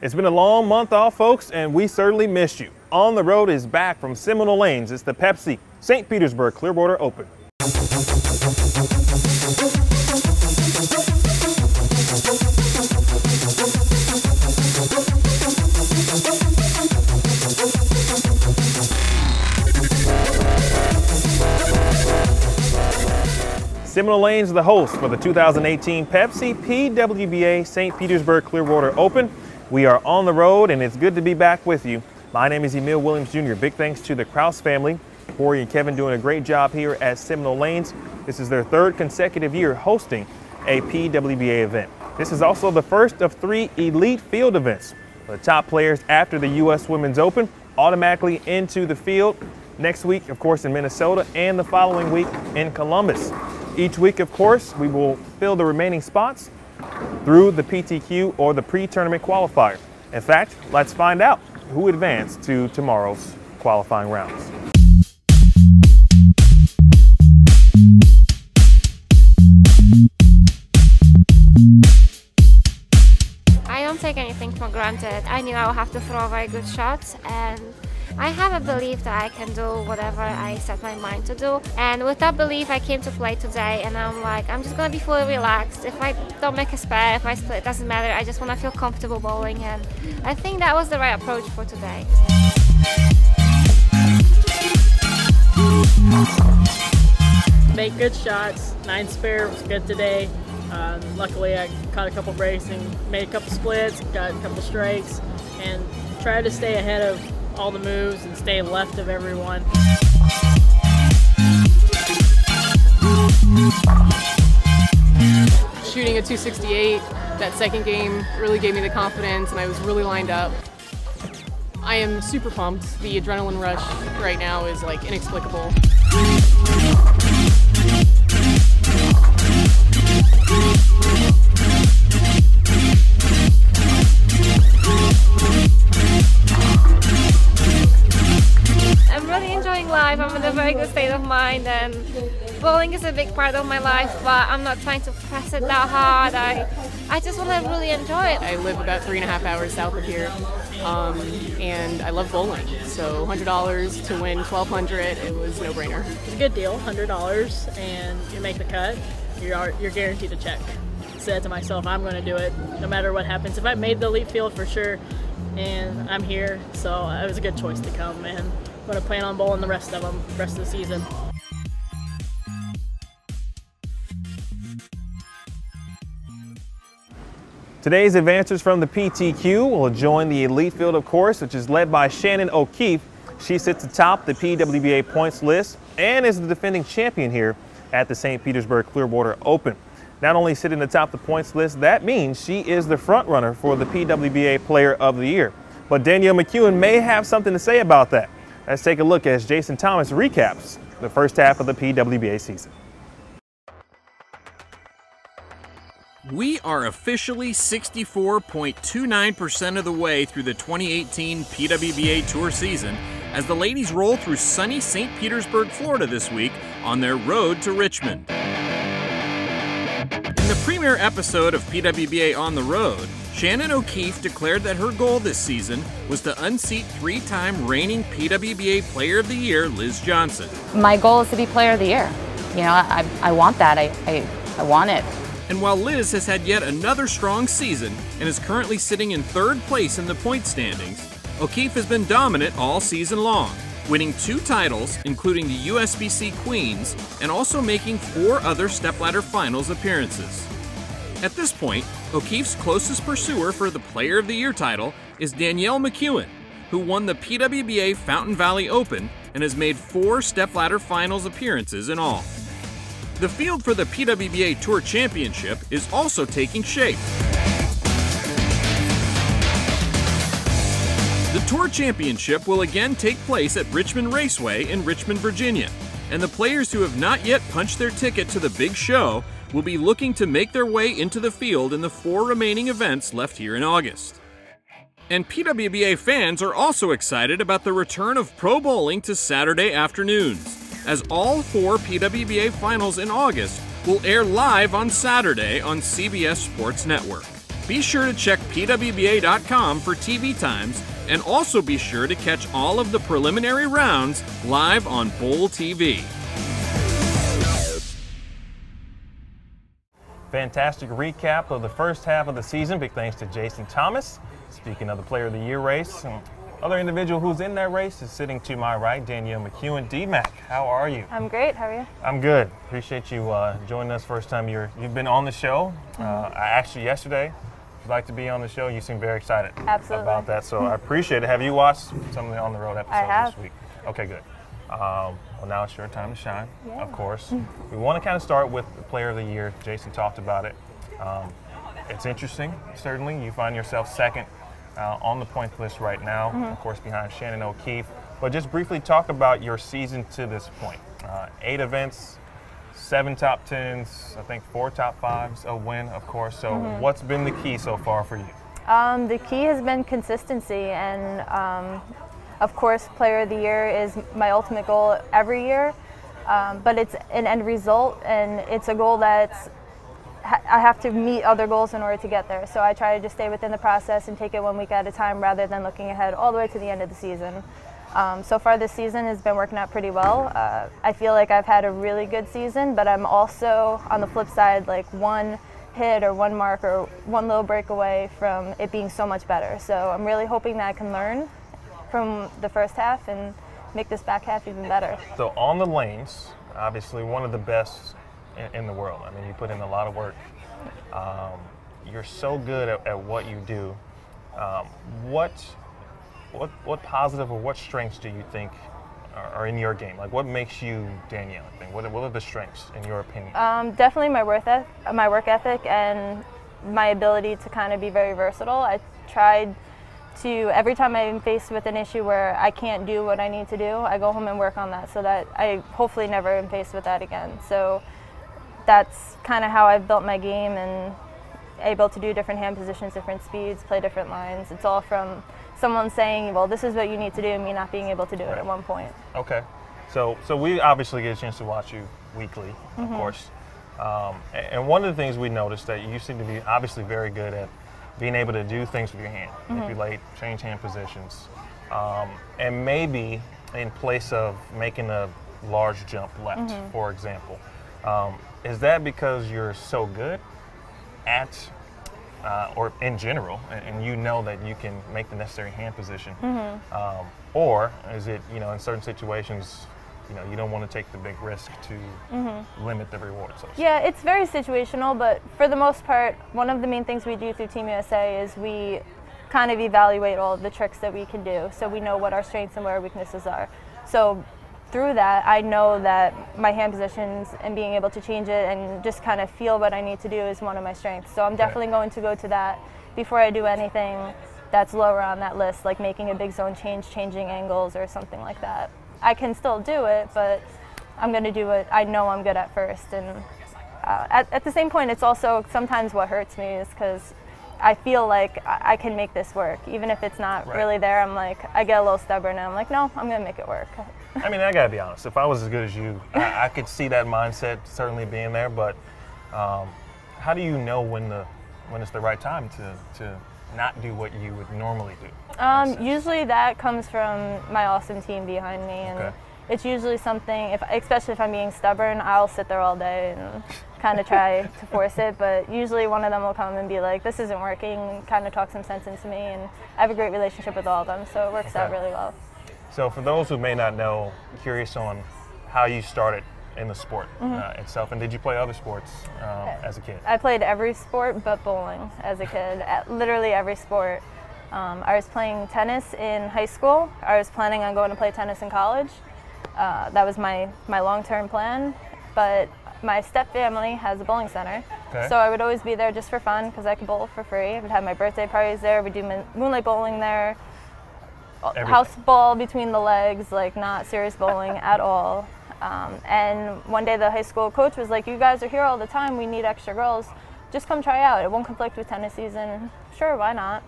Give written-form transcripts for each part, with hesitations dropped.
It's been a long month off, folks, and we certainly missed you. On the Road is back from Seminole Lanes. It's the Pepsi St. Petersburg-Clearwater Open. Seminole Lanes is the host for the 2018 Pepsi PWBA St. Petersburg-Clearwater Open. We are on the road, and it's good to be back with you. My name is Emil Williams Jr. Big thanks to the Kraus family. Corey and Kevin doing a great job here at Seminole Lanes. This is their third consecutive year hosting a PWBA event. This is also the first of 3 elite field events. The top players after the U.S. Women's Open automatically into the field next week, of course, in Minnesota, and the following week in Columbus. Each week, of course, we will fill the remaining spots through the PTQ or the pre-tournament qualifier. In fact, let's find out who advanced to tomorrow's qualifying rounds. I don't take anything for granted. I knew I would have to throw very good shots, and I have a belief that I can do whatever I set my mind to do. And with that belief, I came to play today, and I'm like, I'm just going to be fully relaxed. If I don't make a spare, if I split, it doesn't matter. I just want to feel comfortable bowling, and I think that was the right approach for today. Make good shots. 9 spare was good today. Luckily, I caught a couple breaks and made a couple splits, got a couple strikes, and tried to stay ahead of all the moves and stay left of everyone. Shooting a 268, that second game really gave me the confidence, and I was really lined up. I am super pumped. The adrenaline rush right now is like inexplicable. I'm really enjoying life. I'm in a very good state of mind, and bowling is a big part of my life, but I'm not trying to press it that hard. I just want to really enjoy it. I live about 3.5 hours south of here, and I love bowling. So $100 to win $1,200, it was no brainer. It's a good deal, $100, and you make the cut, you're guaranteed a check. I said to myself, I'm going to do it no matter what happens. If I made the elite field for sure, and I'm here, so it was a good choice to come, and I'm going to plan on bowling the rest of the season. Today's advancers from the PTQ will join the elite field, of course, which is led by Shannon O'Keefe. She sits atop the PWBA points list and is the defending champion here at the St. Petersburg-Clearwater Open. Not only sitting atop the points list, that means she is the front runner for the PWBA Player of the Year. But Danielle McEwan may have something to say about that. Let's take a look as Jason Thomas recaps the first half of the PWBA season. We are officially 64.29% of the way through the 2018 PWBA Tour season as the ladies roll through sunny St. Petersburg, Florida this week on their road to Richmond. In the premiere episode of PWBA On the Road, Shannon O'Keefe declared that her goal this season was to unseat 3-time reigning PWBA Player of the Year, Liz Johnson. My goal is to be Player of the Year. You know, I want that. I want it. And while Liz has had yet another strong season and is currently sitting in 3rd place in the point standings, O'Keefe has been dominant all season long, winning 2 titles, including the USBC Queens, and also making 4 other stepladder finals appearances. At this point, O'Keefe's closest pursuer for the Player of the Year title is Danielle McEwan, who won the PWBA Fountain Valley Open and has made 4 stepladder finals appearances in all. The field for the PWBA Tour Championship is also taking shape. The Tour Championship will again take place at Richmond Raceway in Richmond, Virginia, and the players who have not yet punched their ticket to the big show will be looking to make their way into the field in the 4 remaining events left here in August. And PWBA fans are also excited about the return of pro bowling to Saturday afternoons, as all 4 PWBA finals in August will air live on Saturday on CBS Sports Network. Be sure to check PWBA.com for TV times, and also be sure to catch all of the preliminary rounds live on Bowl TV. Fantastic recap of the first half of the season. Big thanks to Jason Thomas. Speaking of the Player of the Year race, other individual who's in that race is sitting to my right, Danielle McEwan. D-Mac, how are you? I'm great. How are you? I'm good. Appreciate you joining us. First time you've been on the show. I asked you yesterday if you'd like to be on the show. You seem very excited about that, so I appreciate it. Have you watched some of the On the Road episodes this week? Okay, good. Well, now it's your time to shine, of course. We want to kind of start with the Player of the Year. Jason talked about it. It's interesting, certainly. You find yourself second on the point list right now, of course, behind Shannon O'Keefe. But just briefly talk about your season to this point. 8 events, 7 top 10s, I think 4 top 5s, a win, of course. So what's been the key so far for you? The key has been consistency, and of course, Player of the Year is my ultimate goal every year, but it's an end result, and it's a goal that's I have to meet other goals in order to get there. So I try to just stay within the process and take it 1 week at a time rather than looking ahead all the way to the end of the season. So far this season has been working out pretty well. I feel like I've had a really good season, but I'm also, on the flip side, like one hit or one mark or one little break away from it being so much better. So I'm really hoping that I can learn from the first half and make this back half even better. So on the lanes, obviously one of the best in the world. I mean, you put in a lot of work. You're so good at what you do. What positive or what strengths do you think are in your game? Like, what makes you Danielle? I think what are the strengths in your opinion? Definitely my work ethic and my ability to kind of be very versatile. I tried to, every time I'm faced with an issue where I can't do what I need to do, I go home and work on that so that I hopefully never am faced with that again. So that's kind of how I've built my game and able to do different hand positions, different speeds, play different lines. It's all from someone saying, well, this is what you need to do, and me not being able to do it at one point. Okay. So we obviously get a chance to watch you weekly, of course. And one of the things we noticed that you seem to be obviously very good at being able to do things with your hand, manipulate, change hand positions, and maybe in place of making a large jump left, for example. Is that because you're so good at, or in general, and you know that you can make the necessary hand position, or is it, in certain situations, you don't want to take the big risk to limit the reward? So yeah, it's very situational, but for the most part, one of the main things we do through Team USA is we kind of evaluate all of the tricks that we can do, so we know what our strengths and where our weaknesses are. So through that, I know that my hand positions and being able to change it and just kind of feel what I need to do is one of my strengths. So I'm definitely going to go to that before I do anything that's lower on that list, like making a big zone change, changing angles, or something like that. I can still do it, but I'm going to do what I know I'm good at first. And at the same point, it's also sometimes what hurts me is because I feel like I can make this work. Even if it's not really there, I'm like, I get a little stubborn and I'm like, no, I'm going to make it work. I mean, I gotta be honest. If I was as good as you, I could see that mindset certainly being there. But how do you know when it's the right time to not do what you would normally do? Usually that comes from my awesome team behind me, and it's usually something. Especially if I'm being stubborn, I'll sit there all day and kind of try to force it. But usually one of them will come and be like, "This isn't working," kind of talk some sense into me, and I have a great relationship with all of them, so it works out really well. So for those who may not know, curious on how you started in the sport itself, and did you play other sports as a kid? I played every sport but bowling as a kid, literally every sport. I was playing tennis in high school. I was planning on going to play tennis in college. That was my long-term plan, but my step-family has a bowling center, so I would always be there just for fun because I could bowl for free. I would have my birthday parties there, we'd do moonlight bowling there. House ball between the legs, like not serious bowling at all. And one day the high school coach was like, "You guys are here all the time, we need extra girls. Just come try out. It won't conflict with tennis season." Sure, why not?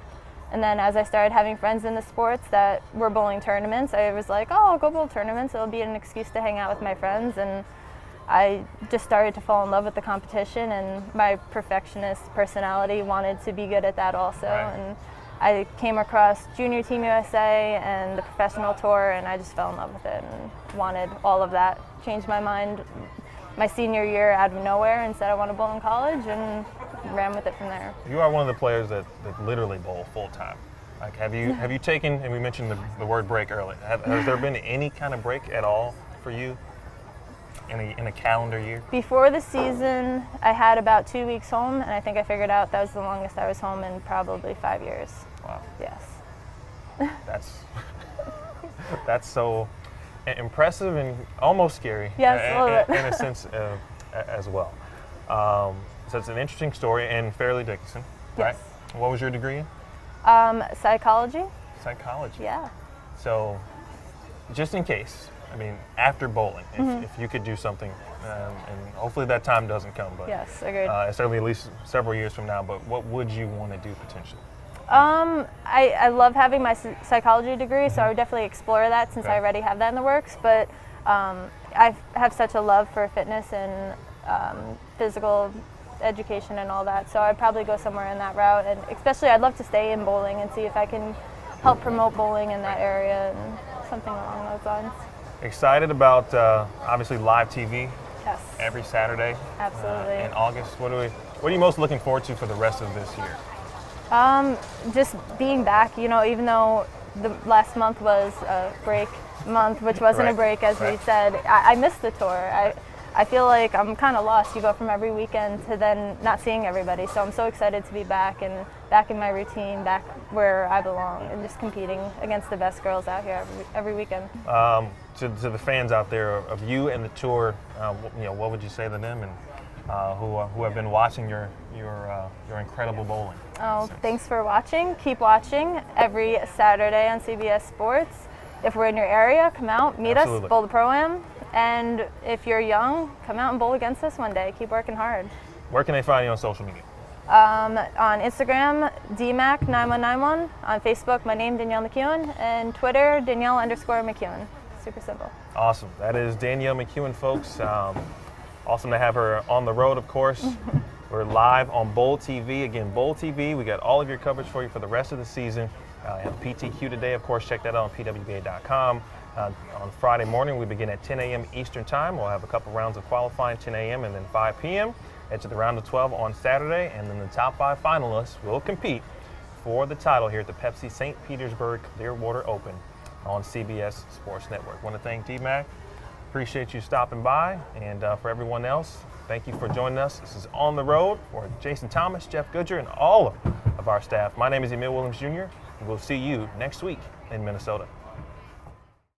And then as I started having friends in the sports that were bowling tournaments, I was like, "Oh, I'll go bowl tournaments. It'll be an excuse to hang out with my friends." And I just started to fall in love with the competition, and my perfectionist personality wanted to be good at that also. Right. And I came across Junior Team USA and the professional tour, and I just fell in love with it and wanted all of that. Changed my mind my senior year out of nowhere and said I want to bowl in college, and ran with it from there. You are one of the players that literally bowl full time. Like, have you taken, and we mentioned the word break earlier, has there been any kind of break at all for you in a calendar year? Before the season, I had about 2 weeks home, and I think I figured out that was the longest I was home in probably 5 years. Wow. Yes. That's so impressive and almost scary. Yes, a little bit. In a sense as well. So it's an interesting story, and Fairleigh Dickinson, right? Yes. What was your degree in? Psychology. Psychology. Yeah. So, just in case, I mean, after bowling, if you could do something, and hopefully that time doesn't come, but yes, agreed. Certainly at least several years from now, but what would you want to do potentially? I love having my psychology degree, so I would definitely explore that since I already have that in the works, but I have such a love for fitness and physical education and all that, so I'd probably go somewhere in that route, and especially I'd love to stay in bowling and see if I can help promote bowling in that area and something along those lines. Excited about obviously live TV. Yes. Every Saturday. Absolutely. In August. What are you most looking forward to for the rest of this year? Just being back, you know, even though the last month was a break month, which wasn't a break as we said, I missed the tour. I feel like I'm kind of lost. You go from every weekend to then not seeing everybody. So I'm so excited to be back and back in my routine, back where I belong, and just competing against the best girls out here every weekend. To the fans out there of you and the tour, you know, what would you say to them, and who have been watching your incredible bowling? Oh, thanks for watching. Keep watching every Saturday on CBS Sports. If we're in your area, come out, meet us, bowl the Pro-Am. And if you're young, come out and bowl against us one day. Keep working hard. Where can they find you on social media? On Instagram, DMAC9191. On Facebook, my name, Danielle McEwan. And Twitter, Danielle_McEwan. Super simple. Awesome. That is Danielle McEwan, folks. Awesome to have her on the road, of course. We're live on Bowl TV. Again, Bowl TV, we got all of your coverage for you for the rest of the season. Have PTQ today, of course. Check that out on PWBA.com. On Friday morning, we begin at 10 a.m. Eastern Time. We'll have a couple rounds of qualifying, 10 a.m. and then 5 p.m. Into the round of 12 on Saturday, and then the top 5 finalists will compete for the title here at the Pepsi St. Petersburg-Clearwater Open on CBS Sports Network. I want to thank D-Mac. Appreciate you stopping by, and for everyone else, thank you for joining us. This is On the Road for Jason Thomas, Jeff Goodger, and all of our staff. My name is Emil Williams Jr., and we'll see you next week in Minnesota.